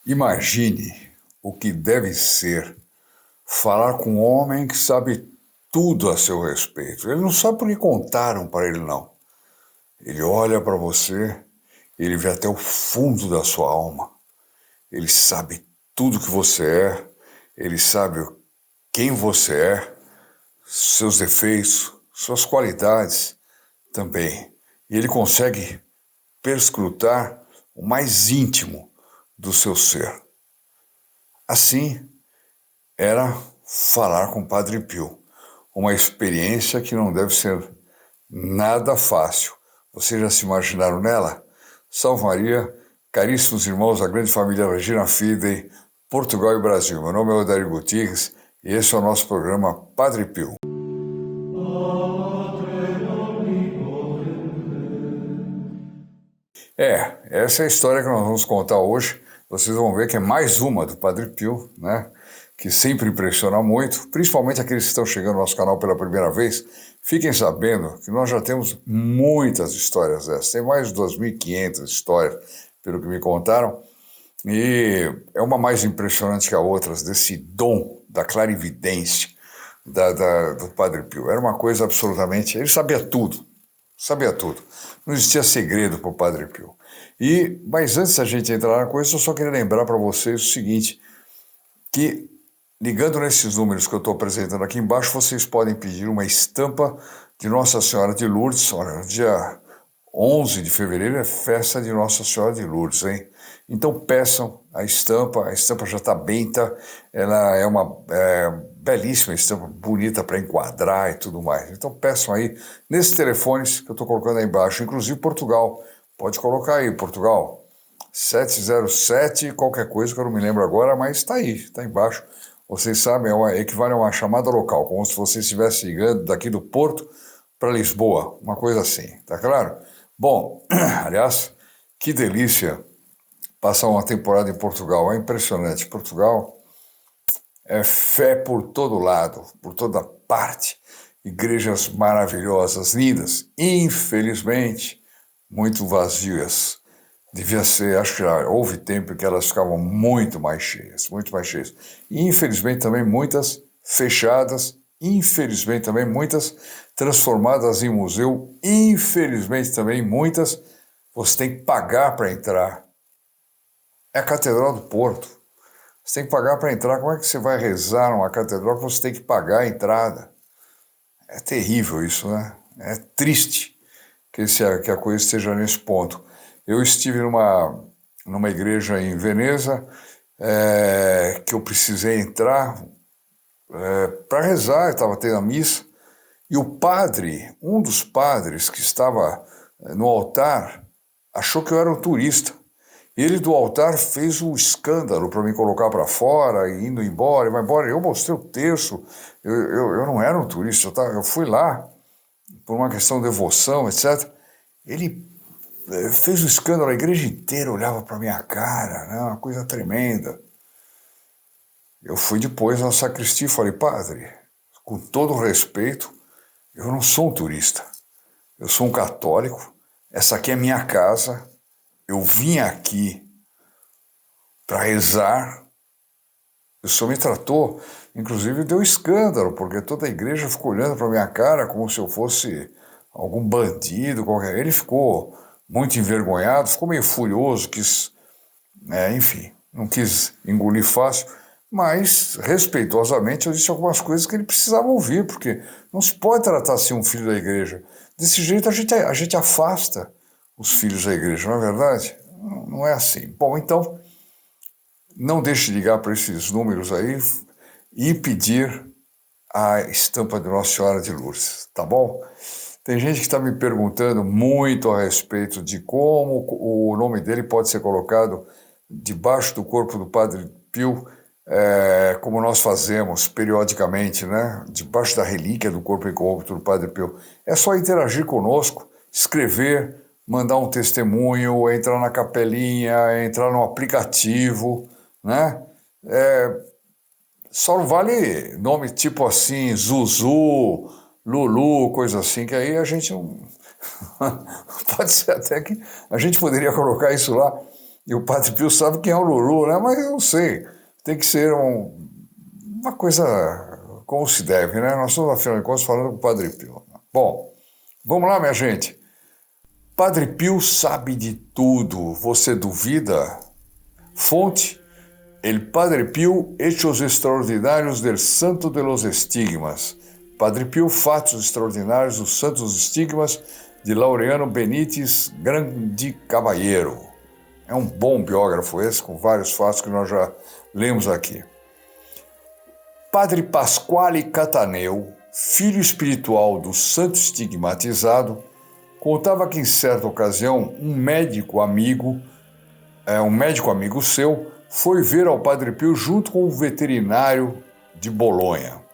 Imagine o que deve ser falar com um homem que sabe tudo a seu respeito. Ele não sabe porque contaram para ele, não. Ele olha para você, ele vê até o fundo da sua alma. Ele sabe tudo que você é, ele sabe quem você é, seus defeitos, suas qualidades também. E ele consegue perscrutar o mais íntimo do seu ser. Assim, era falar com o Padre Pio, uma experiência que não deve ser nada fácil. Vocês já se imaginaram nela? Salve Maria, caríssimos irmãos da grande família Regina Fidei, Portugal e Brasil. Meu nome é Odair Gutierrez e esse é o nosso programa Padre Pio. Essa é a história que nós vamos contar hoje. Vocês vão ver que é mais uma do Padre Pio, né? Que sempre impressiona muito, principalmente aqueles que estão chegando ao nosso canal pela primeira vez. Fiquem sabendo que nós já temos muitas histórias dessas. Tem mais de 2.500 histórias, pelo que me contaram. E é uma mais impressionante que a outra, desse dom da clarividência do Padre Pio. Era uma coisa absolutamente... Ele sabia tudo. Sabia tudo. Não existia segredo para o Padre Pio. Mas antes da gente entrar na coisa, eu só queria lembrar para vocês o seguinte, que ligando nesses números que eu estou apresentando aqui embaixo, vocês podem pedir uma estampa de Nossa Senhora de Lourdes. Olha, dia 11 de fevereiro é festa de Nossa Senhora de Lourdes, hein? Então peçam a estampa já está benta, ela é uma belíssima estampa, bonita para enquadrar e tudo mais. Então peçam aí, nesses telefones que eu estou colocando aí embaixo, inclusive Portugal, pode colocar aí, Portugal, 707, qualquer coisa que eu não me lembro agora, mas está aí, está embaixo. Vocês sabem, equivale a uma chamada local, como se você estivesse ligando daqui do Porto para Lisboa, uma coisa assim, tá claro? Bom, aliás, que delícia passar uma temporada em Portugal, é impressionante. Portugal é fé por todo lado, por toda parte, igrejas maravilhosas, lindas, infelizmente muito vazias. Devia ser, acho que já houve tempo em que elas ficavam muito mais cheias, muito mais cheias. E infelizmente também muitas fechadas, infelizmente também muitas transformadas em museu, infelizmente também muitas você tem que pagar para entrar. É a Catedral do Porto. Você tem que pagar para entrar. Como é que você vai rezar numa catedral que você tem que pagar a entrada? É terrível isso, né? É triste que a coisa esteja nesse ponto. Eu estive numa igreja em Veneza que eu precisei entrar para rezar, estava tendo a missa, e o padre, um dos padres que estava no altar, achou que eu era um turista. Ele do altar fez um escândalo para me colocar para fora, e indo embora, vai embora. Eu mostrei o terço, eu não era um turista, eu fui lá por uma questão de devoção, etc. Ele fez um escândalo, a igreja inteira olhava para minha cara, né, uma coisa tremenda. Eu fui depois na sacristia e falei, padre, com todo o respeito, eu não sou um turista, eu sou um católico, essa aqui é minha casa, eu vim aqui para rezar, o senhor me tratou, inclusive deu escândalo, porque toda a igreja ficou olhando para minha cara como se eu fosse algum bandido, qualquer. Ele ficou muito envergonhado, ficou meio furioso, enfim, não quis engolir fácil, mas respeitosamente eu disse algumas coisas que ele precisava ouvir, porque não se pode tratar assim um filho da igreja. Desse jeito a gente afasta os filhos da igreja, não é verdade? Não é assim. Bom, então, não deixe de ligar para esses números aí e pedir a estampa de Nossa Senhora de Lourdes, tá bom? Tem gente que está me perguntando muito a respeito de como o nome dele pode ser colocado debaixo do corpo do Padre Pio, como nós fazemos periodicamente, né? Debaixo da relíquia do corpo incorrupto do Padre Pio. É só interagir conosco, escrever, mandar um testemunho, entrar na capelinha, entrar no aplicativo, né? Só não vale nome tipo assim, Zuzu, Lulu, coisa assim, que aí a gente não... Pode ser até que a gente poderia colocar isso lá, E o Padre Pio sabe quem é o Lulu, né? Mas eu não sei. Tem que ser uma coisa como se deve, né? Nós estamos, afinal de contas, falando com o Padre Pio. Bom, vamos lá, minha gente. Padre Pio sabe de tudo. Você duvida? Fonte: El Padre Pio, Hechos Extraordinários del Santo de los Estigmas. Padre Pio, Fatos Extraordinários dos Santos Estigmas, de Laureano Benítez Grande Caballero. É um bom biógrafo esse, com vários fatos que nós já lemos aqui. Padre Pasquale Cataneu, filho espiritual do santo estigmatizado, contava que em certa ocasião um médico amigo seu foi ver ao Padre Pio junto com um veterinário de Bolonha.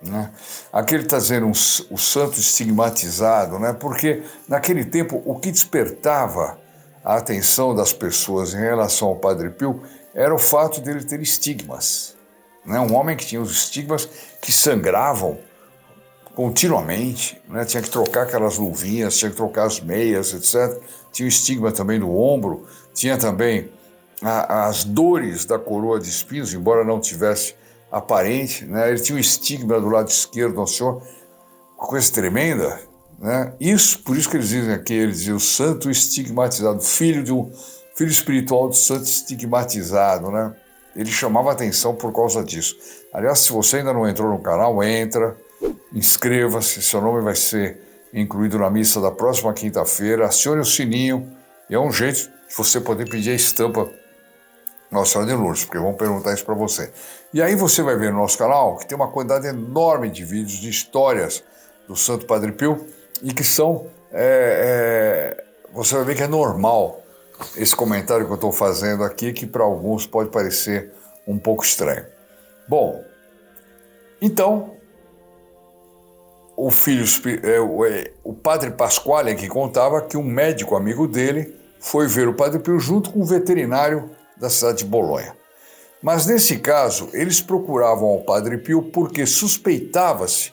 Né? Aqui ele está dizendo o santo estigmatizado, né? Porque naquele tempo o que despertava a atenção das pessoas em relação ao Padre Pio era o fato dele ter estigmas. Né? Um homem que tinha os estigmas que sangravam continuamente, né? Tinha que trocar aquelas luvinhas, tinha que trocar as meias, etc. Tinha o estigma também no ombro, tinha também as dores da coroa de espinhos, embora não tivesse aparente, né? Ele tinha um estigma do lado esquerdo do senhor, uma coisa tremenda, né? Por isso que eles dizem aqui, eles dizem o santo estigmatizado, filho espiritual do santo estigmatizado, né? Ele chamava atenção por causa disso. Aliás, se você ainda não entrou no canal, entra, inscreva-se, seu nome vai ser incluído na missa da próxima quinta-feira, acione o sininho, e é um jeito de você poder pedir a estampa Nossa Senhora de Lourdes, porque vão perguntar isso para você. E aí você vai ver no nosso canal que tem uma quantidade enorme de vídeos, de histórias do Santo Padre Pio, e que são, você vai ver que é normal esse comentário que eu estou fazendo aqui, que para alguns pode parecer um pouco estranho. Bom, então, o Padre Pasquale que contava que um médico amigo dele foi ver o Padre Pio junto com um veterinário da cidade de Bolonha. Mas nesse caso, eles procuravam ao Padre Pio porque suspeitava-se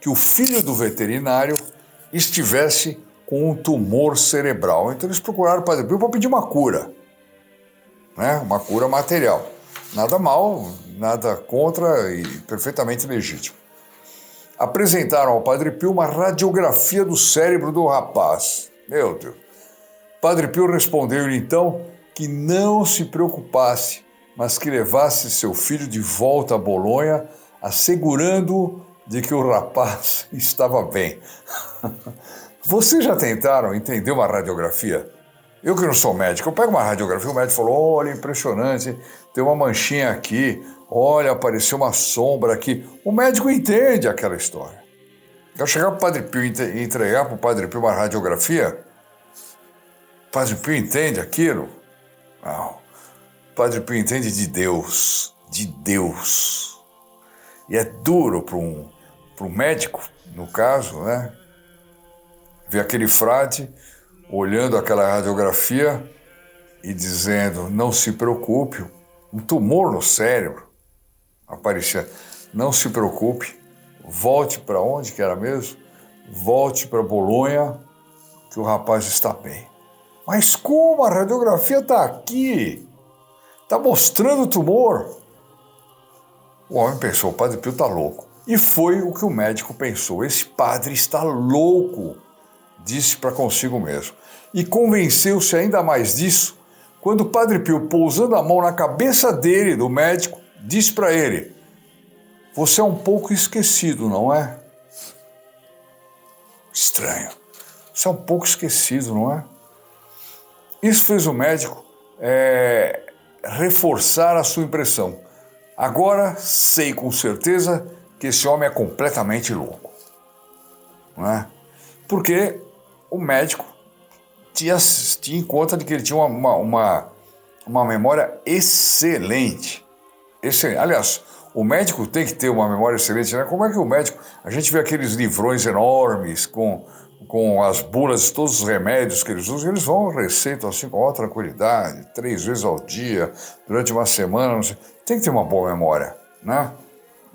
que o filho do veterinário estivesse com um tumor cerebral. Então eles procuraram o Padre Pio para pedir uma cura, né? Uma cura material. Nada mal, nada contra e perfeitamente legítimo. Apresentaram ao Padre Pio uma radiografia do cérebro do rapaz. Meu Deus. Padre Pio respondeu-lhe então que não se preocupasse, mas que levasse seu filho de volta a Bolonha, assegurando-o de que o rapaz estava bem. Vocês já tentaram entender uma radiografia? Eu que não sou médico, eu pego uma radiografia, o médico falou, olha, impressionante, tem uma manchinha aqui, olha, apareceu uma sombra aqui. O médico entende aquela história. Eu chegar para o Padre Pio e entregar para o Padre Pio uma radiografia, o Padre Pio entende aquilo? Não. O Padre Pio entende de Deus, de Deus. E é duro para um médico, no caso, né? Ver aquele frade olhando aquela radiografia e dizendo, não se preocupe, um tumor no cérebro aparecia, não se preocupe, volte para onde que era mesmo? Volte para Bolonha, que o rapaz está bem. Mas como? A radiografia está aqui, está mostrando o tumor. O homem pensou, o Padre Pio está louco. E foi o que o médico pensou, esse padre está louco, disse para consigo mesmo. E convenceu-se ainda mais disso, quando o Padre Pio, pousando a mão na cabeça dele, do médico, disse para ele, você é um pouco esquecido, não é? Estranho. Você é um pouco esquecido, não é? Isso fez o médico reforçar a sua impressão. Agora sei com certeza que esse homem é completamente louco. Não é? Porque o médico tinha em conta de que ele tinha uma memória excelente. Excelente. Aliás, o médico tem que ter uma memória excelente, né? Como é que o médico... A gente vê aqueles livrões enormes com as bulas, todos os remédios que eles usam, eles vão receitam assim com maior tranquilidade, 3 vezes ao dia, durante uma semana, não sei. Tem que ter uma boa memória, né?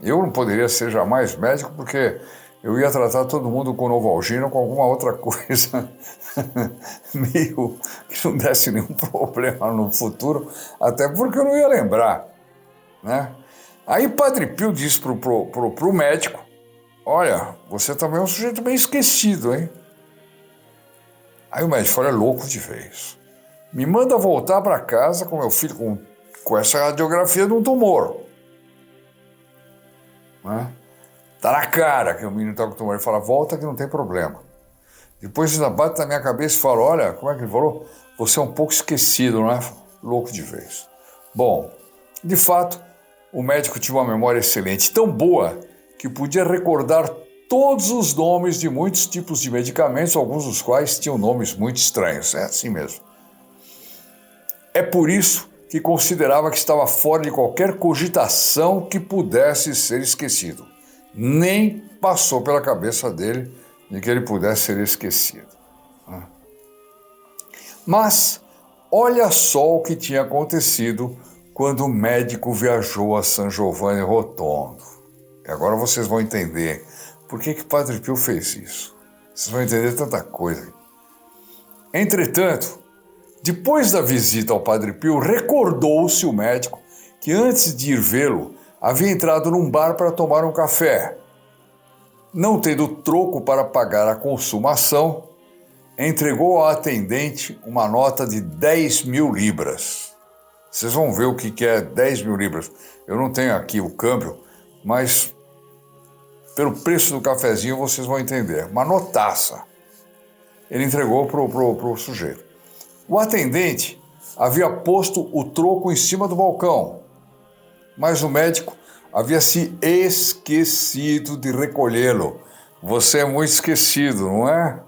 Eu não poderia ser jamais médico porque eu ia tratar todo mundo com Novalgina ou com alguma outra coisa meio que não desse nenhum problema no futuro, até porque eu não ia lembrar, né? Aí Padre Pio disse pro médico, olha, você também é um sujeito bem esquecido, hein? Aí o médico falou, é louco de vez. Me manda voltar para casa com meu filho com essa radiografia de um tumor. Né? Tá na cara que o menino tá com tumor. Ele fala, volta que não tem problema. Depois ele bate na minha cabeça e fala, olha, como é que ele falou? Você é um pouco esquecido, não é? Louco de vez. Bom, de fato, o médico tinha uma memória excelente, tão boa que podia recordar todos os nomes de muitos tipos de medicamentos, alguns dos quais tinham nomes muito estranhos. É assim mesmo. É por isso que considerava que estava fora de qualquer cogitação que pudesse ser esquecido. Nem passou pela cabeça dele de que ele pudesse ser esquecido. Mas olha só o que tinha acontecido quando o médico viajou a San Giovanni Rotondo. E agora vocês vão entender por que Padre Pio fez isso. Vocês vão entender tanta coisa. Entretanto, depois da visita ao Padre Pio, recordou-se o médico que antes de ir vê-lo, havia entrado num bar para tomar um café. Não tendo troco para pagar a consumação, entregou ao atendente uma nota de 10.000 libras. Vocês vão ver o que é 10.000 libras. Eu não tenho aqui o câmbio, mas pelo preço do cafezinho vocês vão entender. Uma notaça. Ele entregou pro sujeito. O atendente havia posto o troco em cima do balcão, mas o médico havia se esquecido de recolhê-lo. Você é muito esquecido, não é?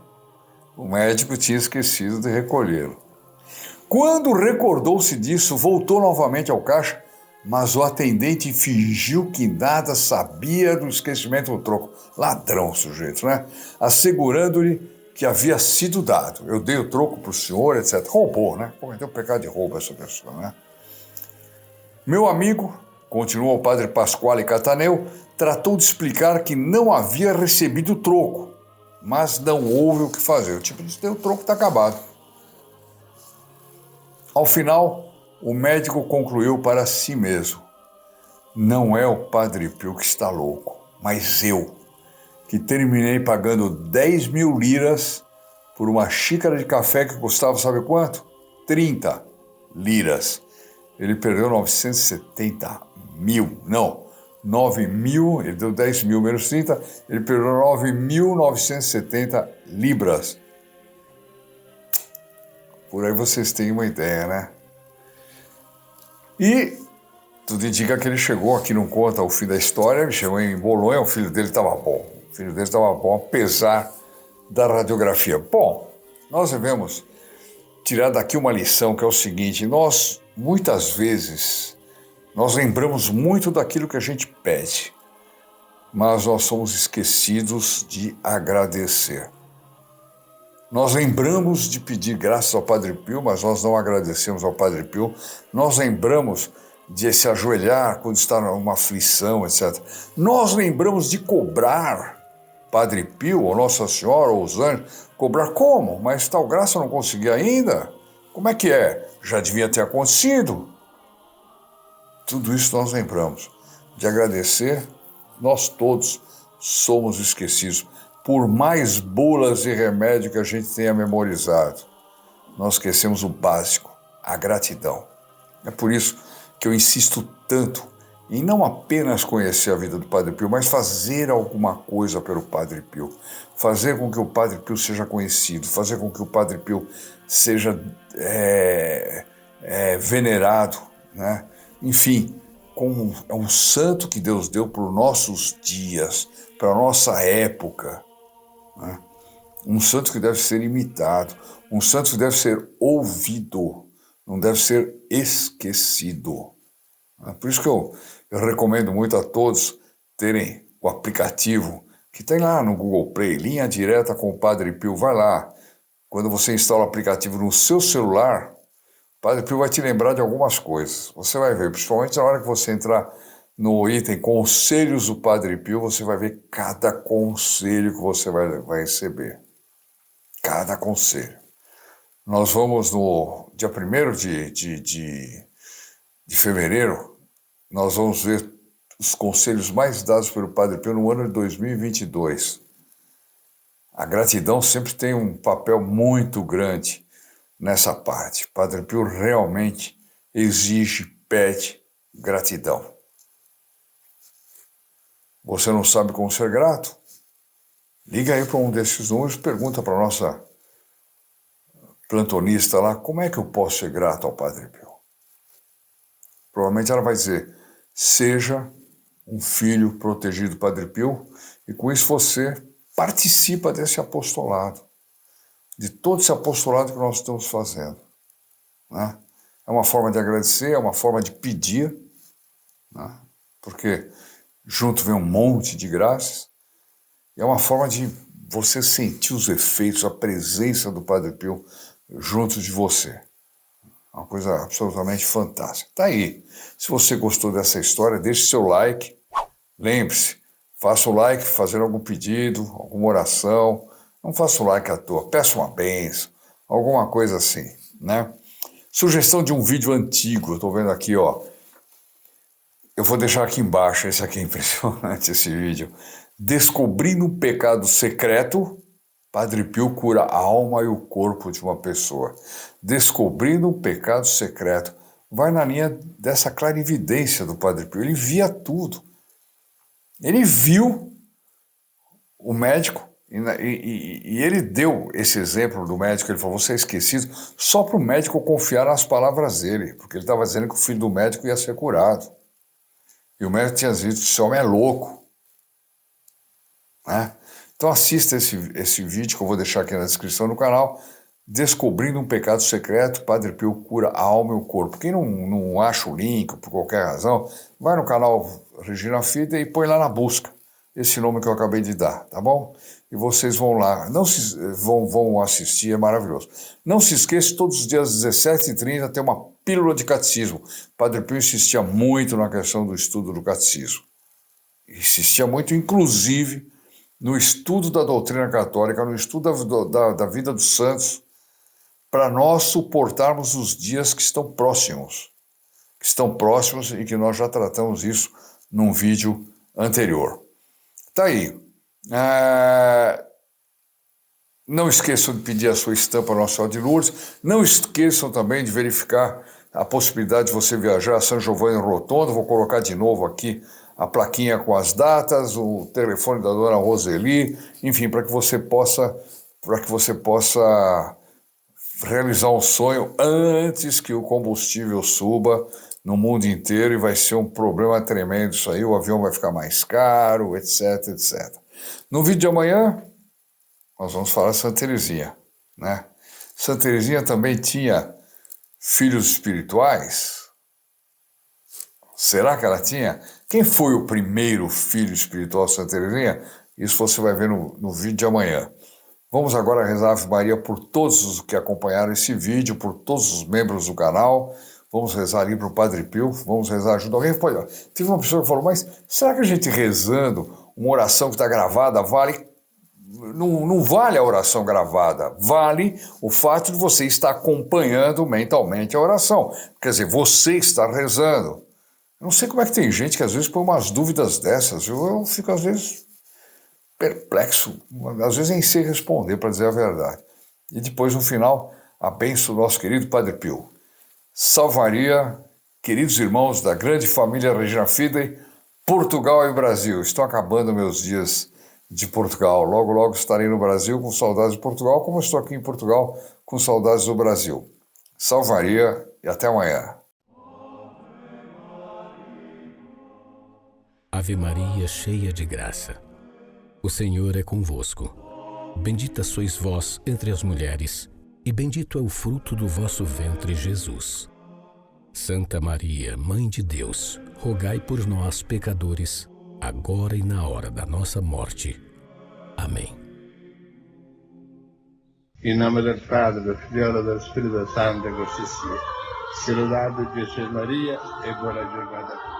O médico tinha esquecido de recolhê-lo. Quando recordou-se disso, voltou novamente ao caixa, mas o atendente fingiu que nada sabia do esquecimento do troco. Ladrão, sujeito, né? Assegurando-lhe que havia sido dado. Eu dei o troco para o senhor, etc. Roubou, né? Cometeu o pecado de roubo essa pessoa, né? Meu amigo, continuou o padre Pasquale Cataneu, tratou de explicar que não havia recebido o troco, mas não houve o que fazer. O tipo disse, o troco está acabado. Ao final, o médico concluiu para si mesmo, não é o Padre Pio que está louco, mas eu, que terminei pagando 10.000 liras por uma xícara de café que custava, sabe quanto? 30 liras. Ele perdeu 970 mil, não, 9.000, ele deu 10.000 menos 30, ele perdeu 9.970 libras. Por aí vocês têm uma ideia, né? E tudo indica que ele chegou, aqui não conta o fim da história, ele chegou em Bolonha, o filho dele estava bom. O filho dele estava bom, apesar da radiografia. Bom, nós devemos tirar daqui uma lição, que é o seguinte, nós, muitas vezes, nós lembramos muito daquilo que a gente pede, mas nós somos esquecidos de agradecer. Nós lembramos de pedir graças ao Padre Pio, mas nós não agradecemos ao Padre Pio. Nós lembramos de se ajoelhar quando está numa aflição, etc. Nós lembramos de cobrar Padre Pio, ou Nossa Senhora, ou os anjos. Cobrar como? Mas tal graça eu não consegui ainda? Como é que é? Já devia ter acontecido. Tudo isso nós lembramos. De agradecer, nós todos somos esquecidos. Por mais bulas e remédio que a gente tenha memorizado, nós esquecemos o básico, a gratidão. É por isso que eu insisto tanto em não apenas conhecer a vida do Padre Pio, mas fazer alguma coisa pelo Padre Pio. Fazer com que o Padre Pio seja conhecido, fazer com que o Padre Pio seja venerado, né? Enfim, como é um santo que Deus deu para os nossos dias, para a nossa época. Um santo que deve ser imitado, um santo que deve ser ouvido, não deve ser esquecido. Por isso que eu recomendo muito a todos terem o aplicativo que tem lá no Google Play, Linha Direta com o Padre Pio. Vai lá, quando você instala o aplicativo no seu celular, o Padre Pio vai te lembrar de algumas coisas. Você vai ver, principalmente na hora que você entrar no item Conselhos do Padre Pio, você vai ver cada conselho que você vai receber. Cada conselho. Nós vamos no dia 1º de fevereiro, nós vamos ver os conselhos mais dados pelo Padre Pio no ano de 2022. A gratidão sempre tem um papel muito grande nessa parte. Padre Pio realmente exige, pede gratidão. Você não sabe como ser grato? Liga aí para um desses números e pergunta para a nossa plantonista lá, como é que eu posso ser grato ao Padre Pio? Provavelmente ela vai dizer, seja um filho protegido do Padre Pio, e com isso você participa desse apostolado, de todo esse apostolado que nós estamos fazendo. Né? É uma forma de agradecer, é uma forma de pedir, né? Porque junto vem um monte de graças, e é uma forma de você sentir os efeitos, a presença do Padre Pio junto de você. Uma coisa absolutamente fantástica. Tá aí. Se você gostou dessa história, deixe seu like. Lembre-se, faça o like fazendo algum pedido, alguma oração. Não faça o like à toa, peça uma bênção, alguma coisa assim, né? Sugestão de um vídeo antigo, eu estou vendo aqui, ó. Eu vou deixar aqui embaixo, esse aqui é impressionante, esse vídeo. Descobrindo um pecado secreto, Padre Pio cura a alma e o corpo de uma pessoa. Descobrindo um pecado secreto. Vai na linha dessa clarividência do Padre Pio. Ele via tudo. Ele viu o médico e ele deu esse exemplo do médico. Ele falou, você é esquecido, só para o médico confiar nas palavras dele, porque ele estava dizendo que o filho do médico ia ser curado. E o médico tinha dito, esse homem é louco. Né? Então assista esse vídeo que eu vou deixar aqui na descrição do canal, Descobrindo um Pecado Secreto, Padre Pio cura a alma e o corpo. Quem não acha o link, por qualquer razão, vai no canal Regina Fida e põe lá na busca esse nome que eu acabei de dar, tá bom? E vocês vão lá, vão assistir, é maravilhoso. Não se esqueça, todos os dias às 17h30 tem uma pílula de catecismo. Padre Pio insistia muito na questão do estudo do catecismo. Insistia muito, inclusive, no estudo da doutrina católica, no estudo da vida dos santos, para nós suportarmos os dias que estão próximos e que nós já tratamos isso num vídeo anterior. Tá aí. Não esqueçam de pedir a sua estampa Nossa Senhora de Lourdes. Não esqueçam também de verificar a possibilidade de você viajar a São Giovanni Rotondo. Vou colocar de novo aqui a plaquinha com as datas, o telefone da dona Roseli, enfim, para que você possa realizar um sonho antes que o combustível suba no mundo inteiro, e vai ser um problema tremendo isso aí, o avião vai ficar mais caro, etc, etc. No vídeo de amanhã, nós vamos falar de Santa Teresinha, né? Santa Teresinha também tinha filhos espirituais? Será que ela tinha? Quem foi o primeiro filho espiritual de Santa Teresinha? Isso você vai ver no vídeo de amanhã. Vamos agora rezar a Ave Maria por todos os que acompanharam esse vídeo, por todos os membros do canal. Vamos rezar ali para o Padre Pio, vamos rezar junto. Alguém pode... Teve uma pessoa que falou, mas será que a gente rezando uma oração que está gravada vale? Não vale a oração gravada, vale o fato de você estar acompanhando mentalmente a oração. Quer dizer, você está rezando. Eu não sei como é que tem gente que às vezes põe umas dúvidas dessas. Eu fico às vezes perplexo, às vezes nem sei responder, para dizer a verdade. E depois, no final, a bênção do nosso querido Padre Pio. Salve Maria, queridos irmãos da grande família Regina Fidei, Portugal e Brasil. Estão acabando meus dias de Portugal. Logo, logo estarei no Brasil com saudades de Portugal, como estou aqui em Portugal com saudades do Brasil. Salve Maria e até amanhã. Ave Maria, cheia de graça. O Senhor é convosco. Bendita sois vós entre as mulheres, e bendito é o fruto do vosso ventre, Jesus. Santa Maria, Mãe de Deus, rogai por nós, pecadores, agora e na hora da nossa morte. Amém. Em nome do Padre, do Filho e do Espírito Santo, così sia. Se lodato Gesù Maria e buona giornata.